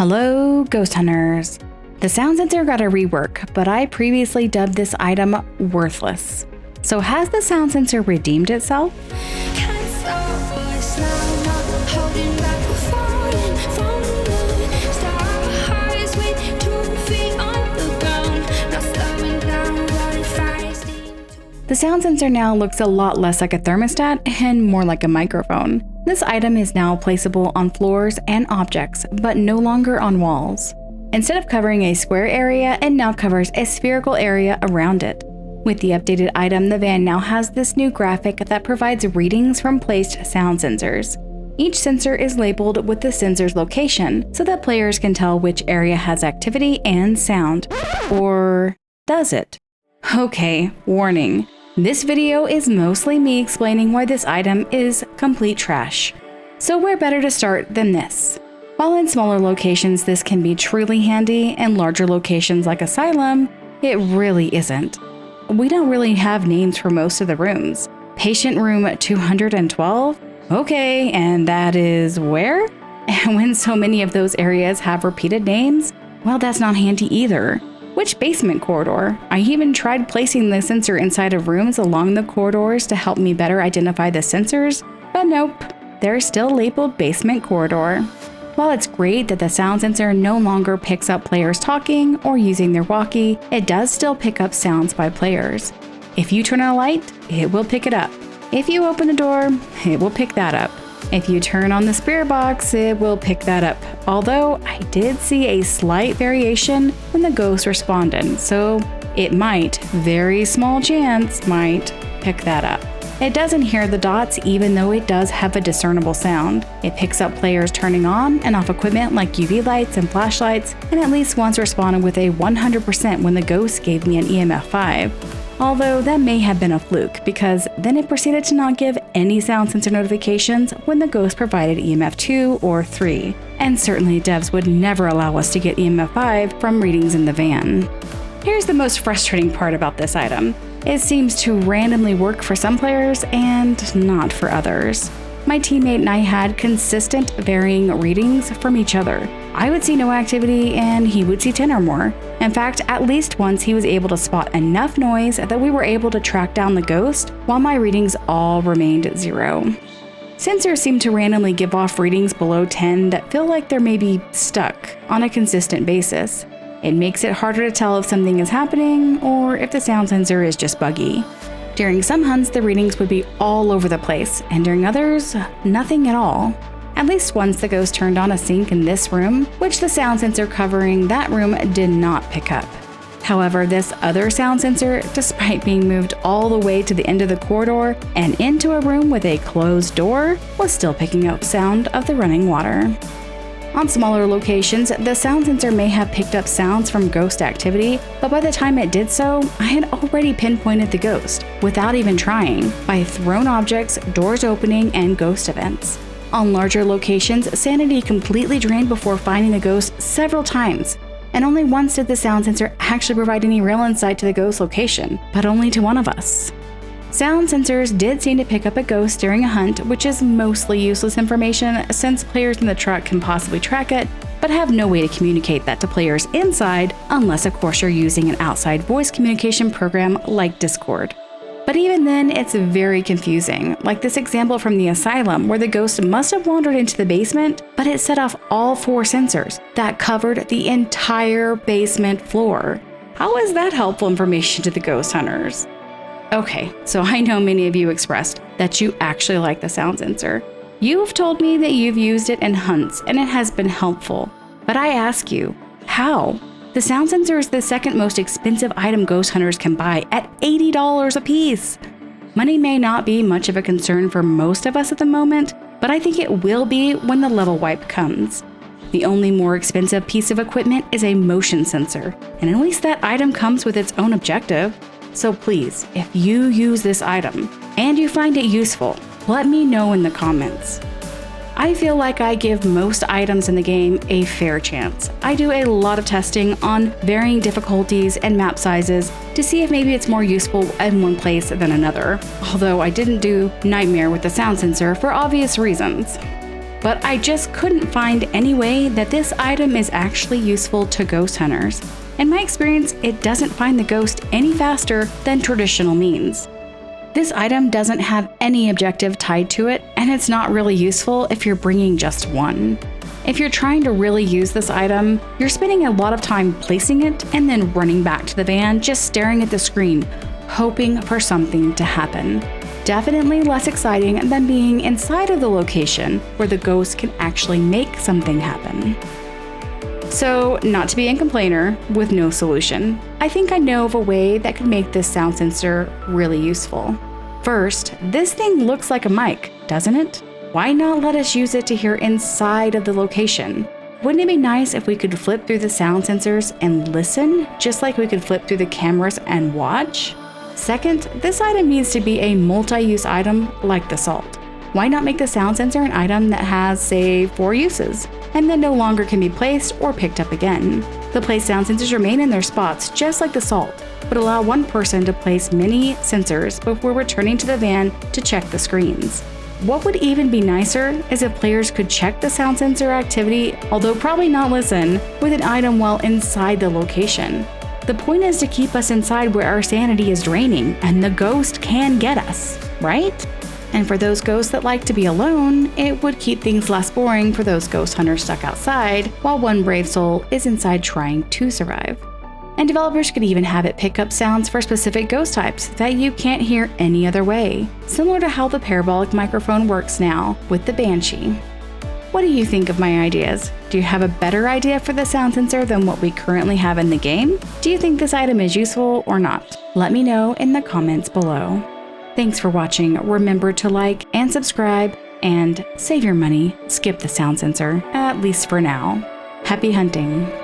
Hello, ghost hunters. The sound sensor got a rework, but I previously dubbed this item worthless. So has the sound sensor redeemed itself? The sound sensor now looks a lot less like a thermostat and more like a microphone. This item is now placeable on floors and objects, but no longer on walls. Instead of covering a square area, it now covers a spherical area around it. With the updated item, the van now has this new graphic that provides readings from placed sound sensors. Each sensor is labeled with the sensor's location so that players can tell which area has activity and sound. Or does it? Okay, warning. This video is mostly me explaining why this item is complete trash. So where better to start than this? While in smaller locations this can be truly handy, in larger locations like Asylum, it really isn't. We don't really have names for most of the rooms. Patient room 212? Okay, and that is where? And when so many of those areas have repeated names, well, that's not handy either. Which basement corridor? I even tried placing the sensor inside of rooms along the corridors to help me better identify the sensors, but nope, they're still labeled basement corridor. While it's great that the sound sensor no longer picks up players talking or using their walkie, it does still pick up sounds by players. If you turn on a light, it will pick it up. If you open a door, it will pick that up. If you turn on the spirit box, it will pick that up. Although I did see a slight variation when the ghost responded, so it might, very small chance, might pick that up. It doesn't hear the dots even though it does have a discernible sound. It picks up players turning on and off equipment like UV lights and flashlights, and at least once responded with a 100% when the ghost gave me an EMF 5. Although that may have been a fluke, because then it proceeded to not give any sound sensor notifications when the ghost provided EMF 2 or 3. And certainly devs would never allow us to get EMF 5 from readings in the van. Here's the most frustrating part about this item. It seems to randomly work for some players and not for others. My teammate and I had consistent varying readings from each other. I would see no activity and he would see 10 or more. In fact, at least once he was able to spot enough noise that we were able to track down the ghost, while my readings all remained 0. Sensors seem to randomly give off readings below 10 that feel like they're maybe stuck on a consistent basis. It makes it harder to tell if something is happening or if the sound sensor is just buggy. During some hunts, the readings would be all over the place, and during others, nothing at all. At least once the ghost turned on a sink in this room, which the sound sensor covering that room did not pick up. However, this other sound sensor, despite being moved all the way to the end of the corridor and into a room with a closed door, was still picking up sound of the running water. On smaller locations, the sound sensor may have picked up sounds from ghost activity, but by the time it did so, I had already pinpointed the ghost, without even trying, by thrown objects, doors opening, and ghost events. On larger locations, sanity completely drained before finding the ghost several times, and only once did the sound sensor actually provide any real insight to the ghost location, but only to one of us. Sound sensors did seem to pick up a ghost during a hunt, which is mostly useless information since players in the truck can possibly track it, but have no way to communicate that to players inside unless of course you're using an outside voice communication program like Discord. But even then, it's very confusing, like this example from the Asylum where the ghost must have wandered into the basement, but it set off all 4 sensors that covered the entire basement floor. How is that helpful information to the ghost hunters? Okay, so I know many of you expressed that you actually like the sound sensor. You've told me that you've used it in hunts and it has been helpful. But I ask you, how? The sound sensor is the second most expensive item ghost hunters can buy at $80 a piece. Money may not be much of a concern for most of us at the moment, but I think it will be when the level wipe comes. The only more expensive piece of equipment is a motion sensor, and at least that item comes with its own objective. So please, if you use this item and you find it useful, let me know in the comments. I feel like I give most items in the game a fair chance. I do a lot of testing on varying difficulties and map sizes to see if maybe it's more useful in one place than another, although I didn't do Nightmare with the sound sensor for obvious reasons. but I just couldn't find any way that this item is actually useful to ghost hunters. In my experience, it doesn't find the ghost any faster than traditional means. This item doesn't have any objective tied to it, and it's not really useful if you're bringing just one. If you're trying to really use this item, you're spending a lot of time placing it and then running back to the van just staring at the screen, hoping for something to happen. Definitely less exciting than being inside of the location where the ghost can actually make something happen. So, not to be a complainer with no solution, I think I know of a way that could make this sound sensor really useful. First, this thing looks like a mic, doesn't it? Why not let us use it to hear inside of the location? Wouldn't it be nice if we could flip through the sound sensors and listen, just like we could flip through the cameras and watch? Second, this item needs to be a multi-use item like the salt. Why not make the sound sensor an item that has, say, 4 uses, and then no longer can be placed or picked up again? The placed sound sensors remain in their spots just like the salt, but allow one person to place many sensors before returning to the van to check the screens. What would even be nicer is if players could check the sound sensor activity, although probably not listen, with an item while inside the location. The point is to keep us inside where our sanity is draining and the ghost can get us, right? And for those ghosts that like to be alone, it would keep things less boring for those ghost hunters stuck outside, while one brave soul is inside trying to survive. And developers could even have it pick up sounds for specific ghost types that you can't hear any other way, similar to how the parabolic microphone works now with the Banshee. What do you think of my ideas? Do you have a better idea for the sound sensor than what we currently have in the game? Do you think this item is useful or not? Let me know in the comments below. Thanks for watching. Remember to like and subscribe, and save your money, skip the sound sensor, at least for now. Happy hunting!